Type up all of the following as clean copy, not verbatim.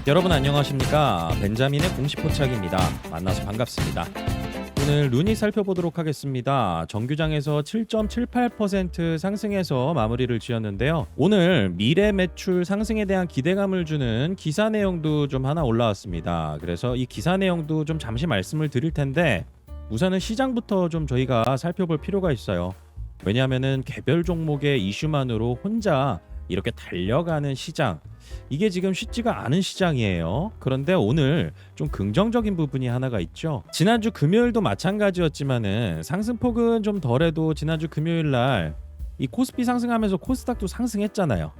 여러분 안녕하십니까? 벤자민의 공식 포착입니다. 만나서 반갑습니다. 오늘 루닛 살펴보도록 하겠습니다. 정규장에서 7.78% 상승해서 마무리를 지었는데요. 오늘 미래 매출 상승에 대한 기대감을 주는 기사 내용도 좀 하나 올라왔습니다. 그래서 이 기사 내용도 좀 잠시 말씀을 드릴 텐데 우선은 시장부터 좀 저희가 살펴볼 필요가 있어요. 왜냐하면은 개별 종목의 이슈만으로 혼자 이렇게 달려가는 시장, 이게 지금 쉽지가 않은 시장이에요. 그런데 오늘 좀 긍정적인 부분이 하나가 있죠. 지난주 금요일도 마찬가지였지만은 상승폭은 좀 덜해도 지난주 금요일 날 이 코스피 상승하면서 코스닥도 상승했잖아요.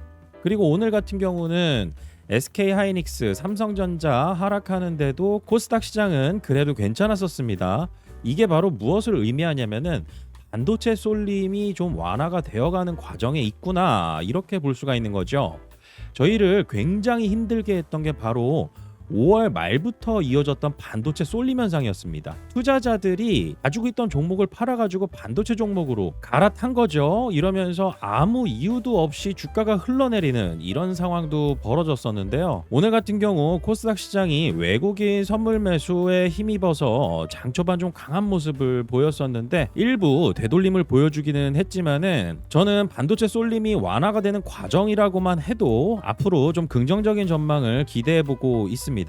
그리고 오늘 같은 경우는 SK 하이닉스, 삼성전자 하락하는데도 코스닥 시장은 그래도 괜찮았었습니다. 이게 바로 무엇을 의미하냐면은 반도체 쏠림이 좀 완화가 되어가는 과정에 있구나, 이렇게 볼 수가 있는 거죠. 저희를 굉장히 힘들게 했던 게 바로 5월 말부터 이어졌던 반도체 쏠림 현상이었습니다. 투자자들이 가지고 있던 종목을 팔아가지고 반도체 종목으로 갈아탄 거죠. 이러면서 아무 이유도 없이 주가가 흘러내리는 이런 상황도 벌어졌었는데요. 오늘 같은 경우 코스닥 시장이 외국인 선물 매수에 힘입어서 장 초반 좀 강한 모습을 보였었는데 일부 되돌림을 보여주기는 했지만은 저는 반도체 쏠림이 완화가 되는 과정이라고만 해도 앞으로 좀 긍정적인 전망을 기대해보고 있습니다.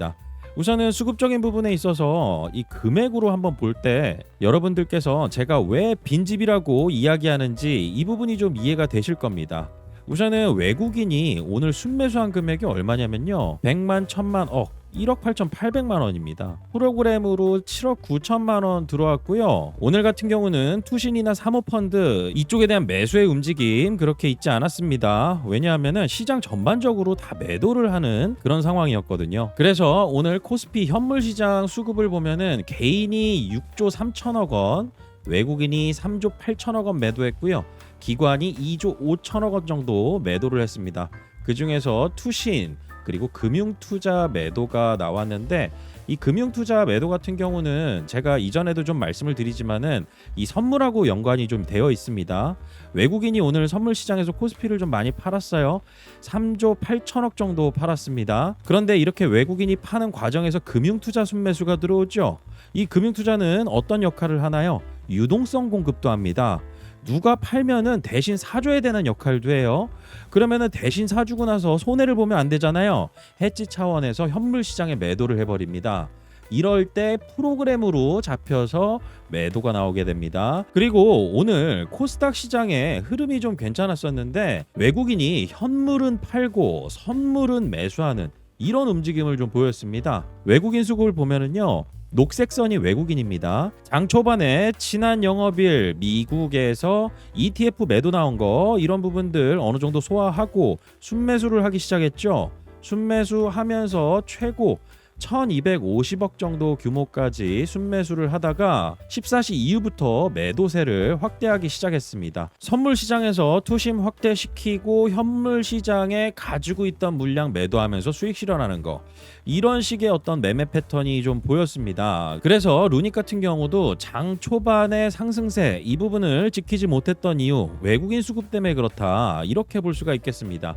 우선은 수급적인 부분에 있어서 이 금액으로 한번 볼 때 여러분들께서 제가 왜 빈집이라고 이야기하는지 이 부분이 좀 이해가 되실 겁니다. 우선은 외국인이 오늘 순매수한 금액이 얼마냐면요, 100만, 1000만, 억 1억 8,800만 원입니다. 프로그램으로 7억 9천만 원 들어왔고요. 오늘 같은 경우는 투신이나 사모펀드 이쪽에 대한 매수의 움직임 그렇게 있지 않았습니다. 왜냐하면 시장 전반적으로 다 매도를 하는 그런 상황이었거든요. 그래서 오늘 코스피 현물시장 수급을 보면은 개인이 6조 3천억 원, 외국인이 3조 8천억 원 매도했고요. 기관이 2조 5천억 원 정도 매도를 했습니다. 그 중에서 투신 그리고 금융투자 매도가 나왔는데 이 금융투자 매도 같은 경우는 제가 이전에도 좀 말씀을 드리지만은 이 선물하고 연관이 좀 되어 있습니다. 외국인이 오늘 선물 시장에서 코스피를 좀 많이 팔았어요. 3조 8천억 정도 팔았습니다. 그런데 이렇게 외국인이 파는 과정에서 금융투자 순매수가 들어오죠. 이 금융투자는 어떤 역할을 하나요? 유동성 공급도 합니다. 누가 팔면은 대신 사줘야 되는 역할도 해요. 그러면은 대신 사주고 나서 손해를 보면 안 되잖아요. 해지 차원에서 현물 시장에 매도를 해버립니다. 이럴 때 프로그램으로 잡혀서 매도가 나오게 됩니다. 그리고 오늘 코스닥 시장의 흐름이 좀 괜찮았었는데 외국인이 현물은 팔고 선물은 매수하는 이런 움직임을 좀 보였습니다. 외국인 수급을 보면은요, 녹색선이 외국인입니다. 장 초반에 지난 영업일 미국에서 ETF 매도 나온 거 이런 부분들 어느 정도 소화하고 순매수를 하기 시작했죠. 순매수하면서 최고 1250억 정도 규모까지 순매수를 하다가 14시 이후부터 매도세를 확대하기 시작했습니다. 선물 시장에서 투심 확대시키고 현물 시장에 가지고 있던 물량 매도하면서 수익 실현하는 거, 이런 식의 어떤 매매 패턴이 좀 보였습니다. 그래서 루닛 같은 경우도 장 초반의 상승세 이 부분을 지키지 못했던 이유, 외국인 수급 때문에 그렇다, 이렇게 볼 수가 있겠습니다.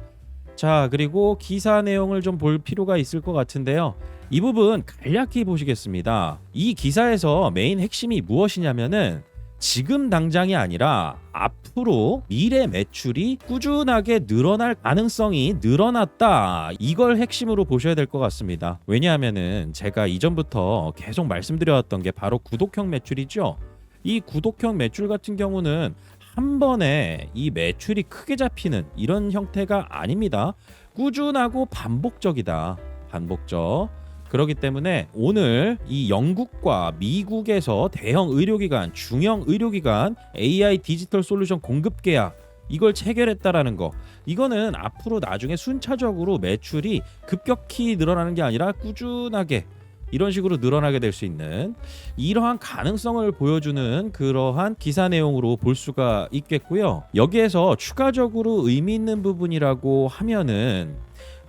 자, 그리고 기사 내용을 좀 볼 필요가 있을 것 같은데요. 이 부분 간략히 보시겠습니다. 이 기사에서 메인 핵심이 무엇이냐면은 지금 당장이 아니라 앞으로 미래 매출이 꾸준하게 늘어날 가능성이 늘어났다, 이걸 핵심으로 보셔야 될 것 같습니다. 왜냐하면은 제가 이전부터 계속 말씀드려왔던 게 바로 구독형 매출이죠. 이 구독형 매출 같은 경우는 한 번에 이 매출이 크게 잡히는 이런 형태가 아닙니다. 꾸준하고 반복적이다. 반복적. 그렇기 때문에 오늘 이 영국과 미국에서 대형 의료기관, 중형 의료기관 AI 디지털 솔루션 공급 계약 이걸 체결했다라는 거, 이거는 앞으로 나중에 순차적으로 매출이 급격히 늘어나는 게 아니라 꾸준하게 이런 식으로 늘어나게 될 수 있는 이러한 가능성을 보여주는 그러한 기사 내용으로 볼 수가 있겠고요. 여기에서 추가적으로 의미 있는 부분이라고 하면은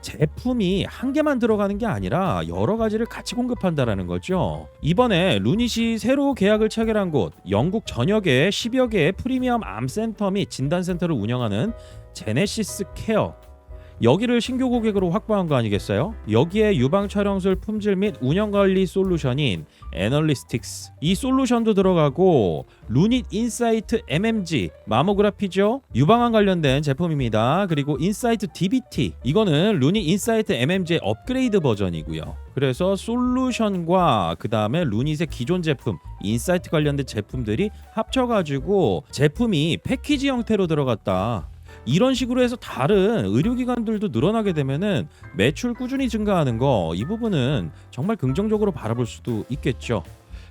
제품이 한 개만 들어가는 게 아니라 여러 가지를 같이 공급한다라는 거죠. 이번에 루닛이 새로 계약을 체결한 곳, 영국 전역에 10여 개의 프리미엄 암 센터 및 진단 센터를 운영하는 제네시스 케어, 여기를 신규 고객으로 확보한 거 아니겠어요? 여기에 유방 촬영술 품질 및 운영 관리 솔루션인 애널리스틱스 이 솔루션도 들어가고 루닛 인사이트 MMG 마모그라피죠. 유방암 관련된 제품입니다. 그리고 인사이트 DBT 이거는 루닛 인사이트 MMG의 업그레이드 버전이고요. 그래서 솔루션과 그 다음에 루닛의 기존 제품 인사이트 관련된 제품들이 합쳐가지고 제품이 패키지 형태로 들어갔다. 이런 식으로 해서 다른 의료기관들도 늘어나게 되면은 매출 꾸준히 증가하는 거 이 부분은 정말 긍정적으로 바라볼 수도 있겠죠.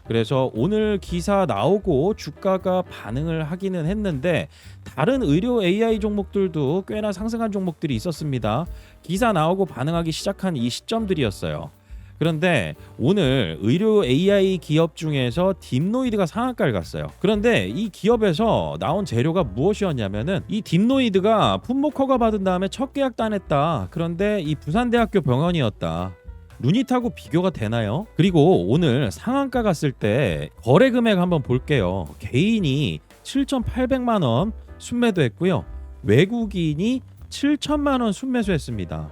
그래서 오늘 기사 나오고 주가가 반응을 하기는 했는데 다른 의료 AI 종목들도 꽤나 상승한 종목들이 있었습니다. 기사 나오고 반응하기 시작한 이 시점들이었어요. 그런데 오늘 의료 AI 기업 중에서 딥노이드가 상한가를 갔어요. 그런데 이 기업에서 나온 재료가 무엇이었냐면은 이 딥노이드가 품목 허가 받은 다음에 첫 계약 따냈다. 그런데 이 부산대학교 병원이었다. 루닛하고 비교가 되나요? 그리고 오늘 상한가 갔을 때 거래 금액 한번 볼게요. 개인이 7,800만 원 순매도했고요. 외국인이 7천만 원 순매수했습니다.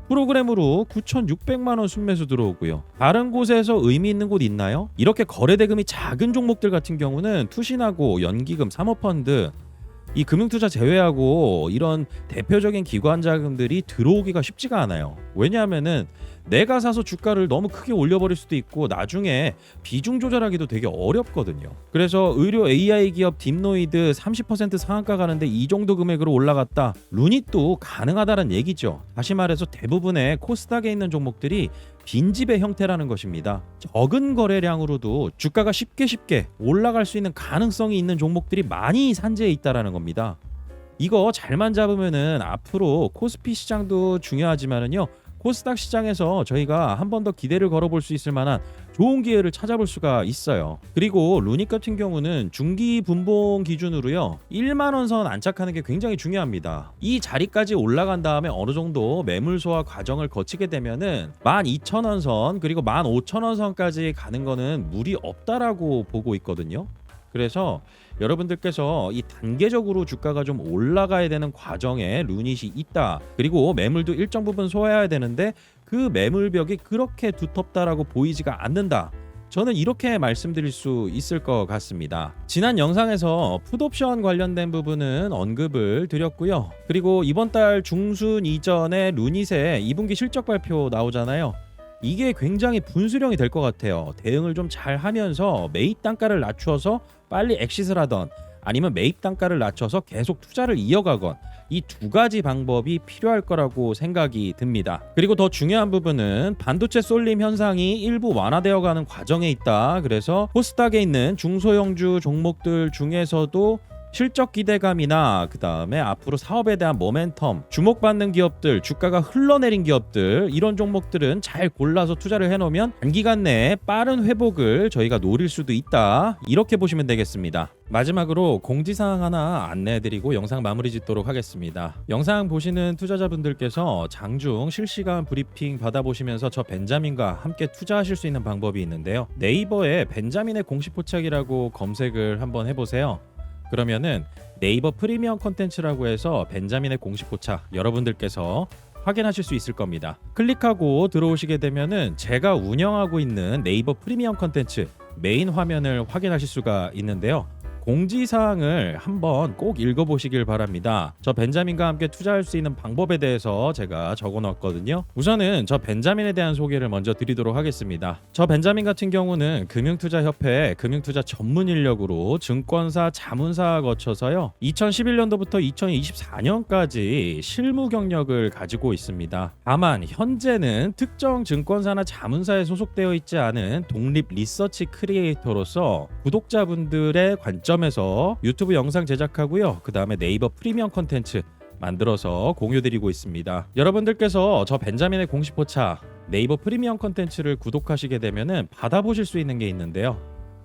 프로그램으로 9,600만 원 순매수 들어오고요. 다른 곳에서 의미 있는 곳 있나요? 이렇게 거래 대금이 작은 종목들 같은 경우는 투신하고 연기금, 사모펀드 이 금융투자 제외하고 이런 대표적인 기관 자금들이 들어오기가 쉽지가 않아요. 왜냐하면은 내가 사서 주가를 너무 크게 올려버릴 수도 있고 나중에 비중 조절하기도 되게 어렵거든요. 그래서 의료 AI 기업 딥노이드 30% 상한가 가는데 이 정도 금액으로 올라갔다. 루닛도 가능하다는 얘기죠. 다시 말해서 대부분의 코스닥에 있는 종목들이 빈집의 형태라는 것입니다. 적은 거래량으로도 주가가 쉽게 올라갈 수 있는 가능성이 있는 종목들이 많이 산재해 있다라는 겁니다. 이거 잘만 잡으면은 앞으로 코스피 시장도 중요하지만은요. 코스닥 시장에서 저희가 한 번 더 기대를 걸어볼 수 있을 만한 좋은 기회를 찾아볼 수가 있어요. 그리고 루닛 같은 경우는 중기 분봉 기준으로요 1만 원 선 안착하는 게 굉장히 중요합니다. 이 자리까지 올라간 다음에 어느 정도 매물 소화 과정을 거치게 되면은 12,000원 선 그리고 15,000원 선까지 가는 거는 무리 없다라고 보고 있거든요. 그래서 여러분들께서 이 단계적으로 주가가 좀 올라가야 되는 과정에 루닛이 있다. 그리고 매물도 일정 부분 소화해야 되는데 그 매물벽이 그렇게 두텁다라고 보이지가 않는다. 저는 이렇게 말씀드릴 수 있을 것 같습니다. 지난 영상에서 풋옵션 관련된 부분은 언급을 드렸고요. 그리고 이번 달 중순 이전에 루닛의 2분기 실적 발표 나오잖아요. 이게 굉장히 분수령이 될 것 같아요. 대응을 좀 잘 하면서 매입 단가를 낮추어서 빨리 엑시트를 하던 아니면 매입 단가를 낮춰서 계속 투자를 이어가건 이 두 가지 방법이 필요할 거라고 생각이 듭니다. 그리고 더 중요한 부분은 반도체 쏠림 현상이 일부 완화되어가는 과정에 있다. 그래서 코스닥에 있는 중소형주 종목들 중에서도 실적 기대감이나 그 다음에 앞으로 사업에 대한 모멘텀, 주목받는 기업들, 주가가 흘러내린 기업들 이런 종목들은 잘 골라서 투자를 해놓으면 단기간 내에 빠른 회복을 저희가 노릴 수도 있다. 이렇게 보시면 되겠습니다. 마지막으로 공지사항 하나 안내해드리고 영상 마무리 짓도록 하겠습니다. 영상 보시는 투자자분들께서 장중 실시간 브리핑 받아보시면서 저 벤자민과 함께 투자하실 수 있는 방법이 있는데요. 네이버에 벤자민의 공식 포착이라고 검색을 한번 해보세요. 그러면은 네이버 프리미엄 콘텐츠라고 해서 벤자민의 공식 포착 여러분들께서 확인하실 수 있을 겁니다. 클릭하고 들어오시게 되면은 제가 운영하고 있는 네이버 프리미엄 콘텐츠 메인 화면을 확인하실 수가 있는데요. 공지사항을 한번 꼭 읽어보시길 바랍니다. 저 벤자민과 함께 투자할 수 있는 방법에 대해서 제가 적어놨거든요. 우선은 저 벤자민에 대한 소개를 먼저 드리도록 하겠습니다. 저 벤자민 같은 경우는 금융투자협회 금융투자 전문 인력으로 증권사, 자문사 거쳐서요 2011년도부터 2024년까지 실무 경력을 가지고 있습니다. 다만 현재는 특정 증권사나 자문사에 소속되어 있지 않은 독립 리서치 크리에이터로서 구독자분들의 관점 에서 유튜브 영상 제작하고요. 그 다음에 네이버 프리미엄 콘텐츠 만들어서 공유드리고 있습니다. 여러분들께서 저 벤자민의 공식 포착 네이버 프리미엄 콘텐츠를 구독하시게 되면은 받아보실 수 있는 게 있는데요.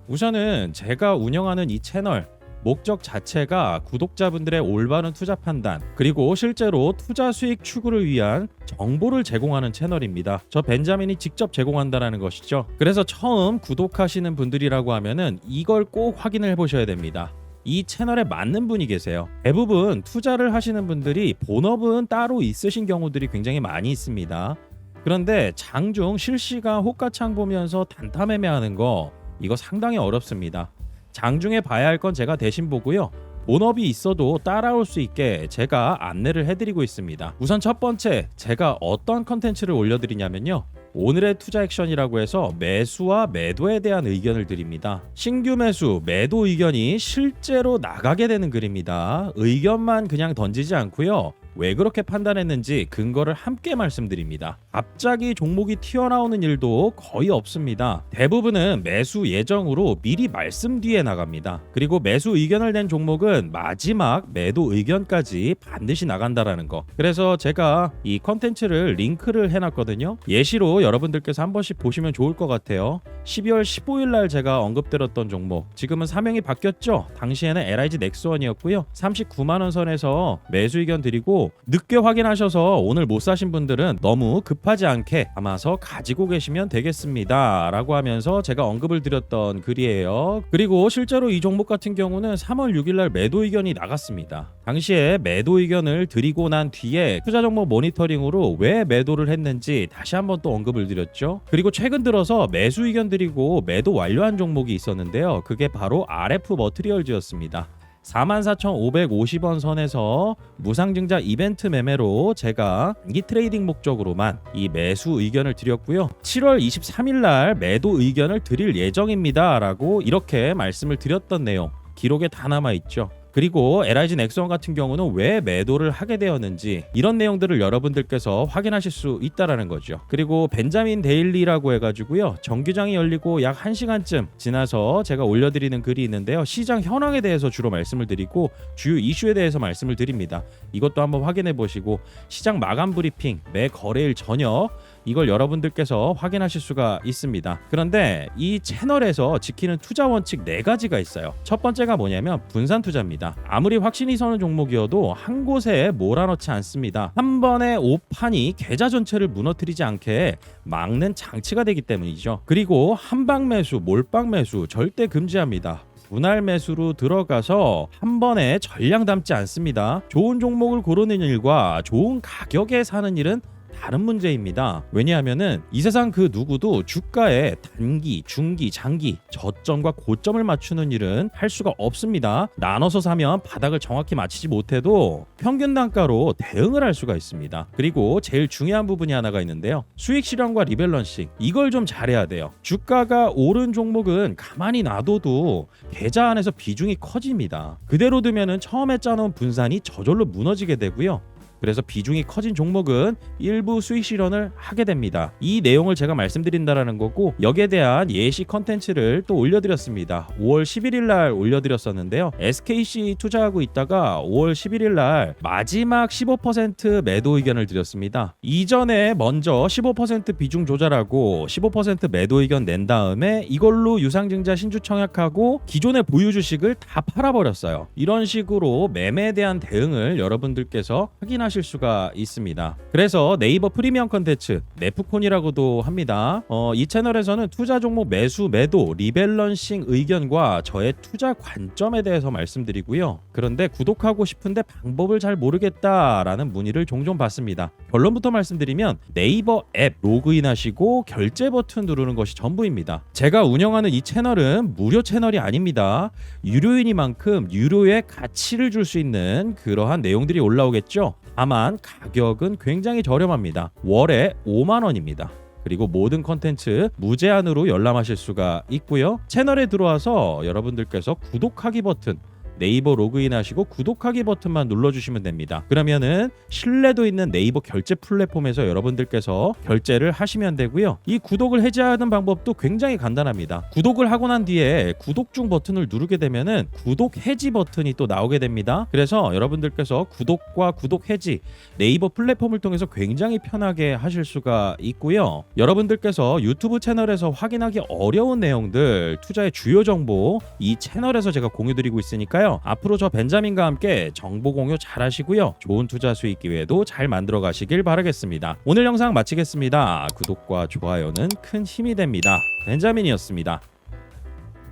우선은 제가 운영하는 이 채널 목적 자체가 구독자분들의 올바른 투자 판단 그리고 실제로 투자 수익 추구를 위한 정보를 제공하는 채널입니다. 저 벤자민이 직접 제공한다는 것이죠. 그래서 처음 구독하시는 분들이라고 하면은 이걸 꼭 확인을 해보셔야 됩니다. 이 채널에 맞는 분이 계세요. 대부분 투자를 하시는 분들이 본업은 따로 있으신 경우들이 굉장히 많이 있습니다. 그런데 장중 실시간 호가창 보면서 단타 매매하는 거 이거 상당히 어렵습니다. 장중에 봐야 할 건 제가 대신 보고요. 본업이 있어도 따라올 수 있게 제가 안내를 해드리고 있습니다. 우선 첫 번째, 제가 어떤 컨텐츠를 올려드리냐면요. 오늘의 투자 액션이라고 해서 매수와 매도에 대한 의견을 드립니다. 신규 매수, 매도 의견이 실제로 나가게 되는 글입니다. 의견만 그냥 던지지 않고요. 왜 그렇게 판단했는지 근거를 함께 말씀드립니다. 갑자기 종목이 튀어나오는 일도 거의 없습니다. 대부분은 매수 예정으로 미리 말씀 뒤에 나갑니다. 그리고 매수 의견을 낸 종목은 마지막 매도 의견까지 반드시 나간다라는 거. 그래서 제가 이 컨텐츠를 링크를 해놨거든요. 예시로 여러분들께서 한 번씩 보시면 좋을 것 같아요. 12월 15일 날 제가 언급드렸던 종목, 지금은 사명이 바뀌었죠. 당시에는 LIG 넥스원이었고요. 39만 원 선에서 매수 의견 드리고 늦게 확인하셔서 오늘 못 사신 분들은 너무 급하지 않게 담아서 가지고 계시면 되겠습니다 라고 하면서 제가 언급을 드렸던 글이에요. 그리고 실제로 이 종목 같은 경우는 3월 6일날 매도 의견이 나갔습니다. 당시에 매도 의견을 드리고 난 뒤에 투자 종목 모니터링으로 왜 매도를 했는지 다시 한번 또 언급을 드렸죠. 그리고 최근 들어서 매수 의견 드리고 매도 완료한 종목이 있었는데요. 그게 바로 RF 머티리얼즈였습니다. 44,550원 선에서 무상증자 이벤트 매매로 제가 단기 트레이딩 목적으로만 이 매수 의견을 드렸고요. 7월 23일 날 매도 의견을 드릴 예정입니다 라고 이렇게 말씀을 드렸던 내용 기록에 다 남아있죠. 그리고 LIG 넥스원 같은 경우는 왜 매도를 하게 되었는지 이런 내용들을 여러분들께서 확인하실 수 있다라는 거죠. 그리고 벤자민 데일리라고 해가지고요. 정규장이 열리고 약 1시간쯤 지나서 제가 올려드리는 글이 있는데요. 시장 현황에 대해서 주로 말씀을 드리고 주요 이슈에 대해서 말씀을 드립니다. 이것도 한번 확인해 보시고 시장 마감 브리핑 매 거래일 저녁 이걸 여러분들께서 확인하실 수가 있습니다. 그런데 이 채널에서 지키는 투자 원칙 4가지가 있어요. 첫 번째가 뭐냐면 분산 투자입니다. 아무리 확신이 서는 종목이어도 한 곳에 몰아넣지 않습니다. 한 번에 오판이 계좌 전체를 무너뜨리지 않게 막는 장치가 되기 때문이죠. 그리고 한방 매수, 몰빵 매수 절대 금지합니다. 분할 매수로 들어가서 한 번에 전량 담지 않습니다. 좋은 종목을 고르는 일과 좋은 가격에 사는 일은 다른 문제입니다. 왜냐하면은 이 세상 그 누구도 주가에 단기, 중기, 장기 저점과 고점을 맞추는 일은 할 수가 없습니다. 나눠서 사면 바닥을 정확히 맞히지 못해도 평균 단가로 대응을 할 수가 있습니다. 그리고 제일 중요한 부분이 하나가 있는데요. 수익 실현과 리밸런싱 이걸 좀 잘해야 돼요. 주가가 오른 종목은 가만히 놔둬도 계좌 안에서 비중이 커집니다. 그대로 두면은 처음에 짜놓은 분산이 저절로 무너지게 되고요. 그래서 비중이 커진 종목은 일부 수익 실현을 하게 됩니다. 이 내용을 제가 말씀드린다라는 거고 여기에 대한 예시 컨텐츠를 또 올려드렸습니다. 5월 11일 날 올려드렸었는데요. SKC 투자하고 있다가 5월 11일 날 마지막 15% 매도 의견을 드렸습니다. 이전에 먼저 15% 비중 조절하고 15% 매도 의견 낸 다음에 이걸로 유상증자 신주 청약하고 기존의 보유 주식을 다 팔아버렸어요. 이런 식으로 매매에 대한 대응을 여러분들께서 확인하실 수가 있습니다. 그래서 네이버 프리미엄 컨텐츠 네프콘이라고도 합니다. 이 채널에서는 투자 종목 매수 매도 리밸런싱 의견과 저의 투자 관점에 대해서 말씀드리고요. 그런데 구독하고 싶은데 방법을 잘 모르겠다라는 문의를 종종 받습니다. 결론부터 말씀드리면 네이버 앱 로그인하시고 결제 버튼 누르는 것이 전부입니다. 제가 운영하는 이 채널은 무료 채널이 아닙니다. 유료이니만큼 유료의 가치를 줄 수 있는 그러한 내용들이 올라오겠죠. 다만 가격은 굉장히 저렴합니다. 월에 5만 원입니다. 그리고 모든 컨텐츠 무제한으로 열람하실 수가 있고요. 채널에 들어와서 여러분들께서 구독하기 버튼 네이버 로그인하시고 구독하기 버튼만 눌러주시면 됩니다. 그러면은 신뢰도 있는 네이버 결제 플랫폼에서 여러분들께서 결제를 하시면 되고요. 이 구독을 해지하는 방법도 굉장히 간단합니다. 구독을 하고 난 뒤에 구독 중 버튼을 누르게 되면은 구독 해지 버튼이 또 나오게 됩니다. 그래서 여러분들께서 구독과 구독 해지 네이버 플랫폼을 통해서 굉장히 편하게 하실 수가 있고요. 여러분들께서 유튜브 채널에서 확인하기 어려운 내용들 투자의 주요 정보 이 채널에서 제가 공유드리고 있으니까요. 앞으로 저 벤자민과 함께 정보 공유 잘 하시고요. 좋은 투자 수익 기회도 잘 만들어 가시길 바라겠습니다. 오늘 영상 마치겠습니다. 구독과 좋아요는 큰 힘이 됩니다. 벤자민이었습니다.